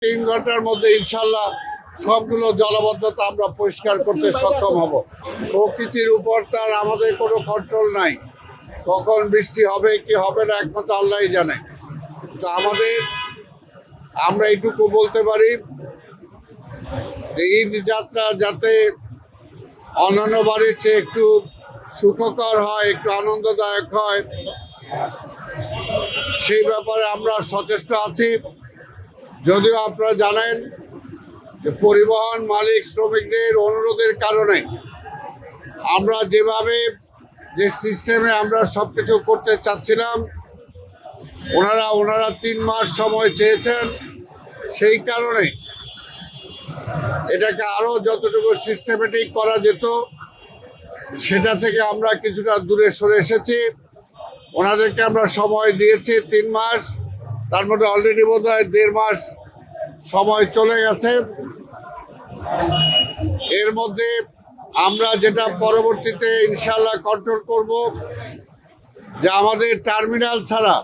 3 ঘন্টার মধ্যে ইনশাল্লাহ সবগুলো জলাবদ্ধতা আমরা পরিষ্কার করতে সক্ষম হব। প্রকৃতির উপর তার আমাদের কোনো কন্ট্রোল নাই, কখন বৃষ্টি হবে কি হবে না একমাত্র আল্লাহই জানে। তো আমরা এইটুকু বলতে পারি যে ঈদ যাত্রা যাতে অন্যান্য বারের চেয়ে একটু সুখকর হয়, একটু আনন্দদায়ক হয়, সেই ব্যাপারে আমরা সচেষ্ট আছি। যদিও আপনারা জানেন যে পরিবহন মালিক শ্রমিকদের অনুরোধের কারণে আমরা যেভাবে যে সিস্টেমে আমরা সবকিছু করতে চাচ্ছিলাম, ওনারা 3 মাস সময় চেয়েছেন। সেই কারণে এটাকে আরো যতটুকু সিস্টেমেটিক করা যেত সেটা থেকে আমরা কিছুটা দূরে সরে এসেছি। ওনাদেরকে আমরা সময় দিয়েছি 3 মাস, তার মধ্যে অলরেডি বোধহয় 1.5 মাস সময় চলে গেছে। এর মধ্যে আমরা যেটা পরবর্তীতে ইনশাল্লাহ কন্ট্রোল করব যে আমাদের টার্মিনাল ছাড়া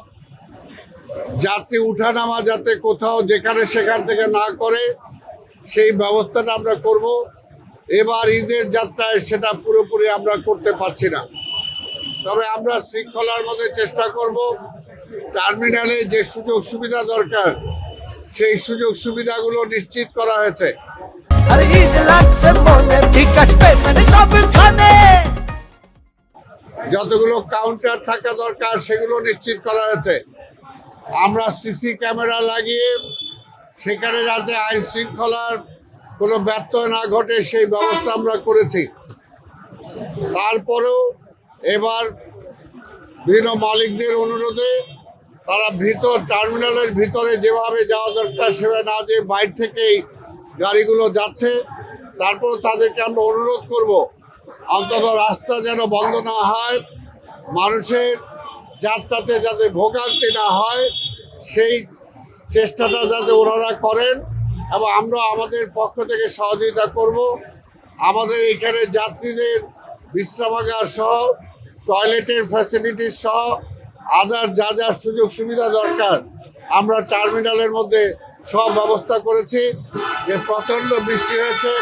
যাত্রী উঠানামা যাতে কোথাও যেখানে সেখান থেকে না করে সেই ব্যবস্থাটা আমরা করব। এবার ঈদের যাত্রায় সেটা পুরোপুরি আমরা করতে পারছি না, তবে আমরা শৃঙ্খলার মধ্যে চেষ্টা করব টার্মিনালে যে সুযোগ সুবিধা দরকার সেই সুযোগ সুবিধাগুলো নিশ্চিত করা হয়েছে। যতগুলো কাউন্টার থাকা দরকার সেগুলো নিশ্চিত করা হয়েছে। আমরা সিসি ক্যামেরা লাগিয়ে সেখানে যাতে আইন শৃঙ্খলার কোনো ব্যত্যয় না ঘটে সেই ব্যবস্থা আমরা করেছি। তারপরেও এবার বিভিন্ন মালিকদের অনুরোধে তারা টার্মিনালের ভিতরে যেভাবে যাওয়া দরকার সেভাবে না যে বাইরে থেকেই গাড়িগুলো যাচ্ছে। তারপর তাদেরকে আমরা অনুরোধ করব অন্তত রাস্তা যেন বন্ধ না হয়, মানুষের যাত্রাতে যাতে ভোগান্তি না হয় সেই চেষ্টাটা যাতে ওনারা করেন, এবং আমরা আমাদের পক্ষ থেকে সহযোগিতা করব। আমাদের এখানে যাত্রীদের বিশ্রামাগার সহ টয়লেটের ফ্যাসিলিটিস সহ আদার যা যা সুযোগ সুবিধা দরকার আমরা টার্মিনালের মধ্যে সব ব্যবস্থা করেছি। যে প্রচণ্ড বৃষ্টি হয়েছে,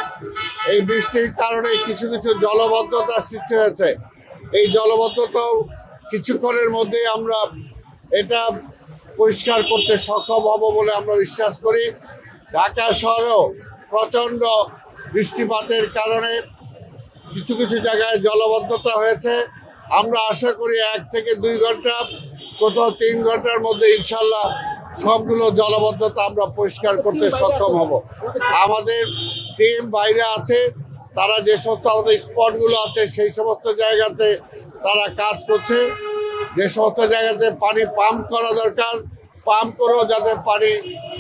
এই বৃষ্টির কারণে কিছু কিছু জলবদ্ধতার সৃষ্টি হয়েছে। এই জলবদ্ধতাও কিছুক্ষণের মধ্যে আমরা এটা পরিষ্কার করতে সক্ষম হব বলে আমরা বিশ্বাস করি। ঢাকা শহরেও প্রচণ্ড বৃষ্টিপাতের কারণে কিছু কিছু জায়গায় জলবদ্ধতা হয়েছে। আমরা আশা করি 1 থেকে 2 ঘন্টা, কোথাও 3 ঘন্টার মধ্যে ইনশাল্লাহ সবগুলো জলবদ্ধতা আমরা পরিষ্কার করতে সক্ষম হব। আমাদের টিম বাইরে আছে, তারা যে সমস্ত আমাদের স্পটগুলো আছে সেই সমস্ত জায়গাতে তারা কাজ করছে। যে সমস্ত জায়গাতে পানি পাম্প করা দরকার পাম্প করেও যাতে পানি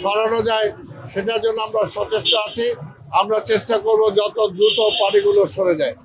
সরানো যায় সেটার জন্য আমরা সচেষ্ট আছি। আমরা চেষ্টা করব যত দ্রুত পানিগুলো সরে যায়।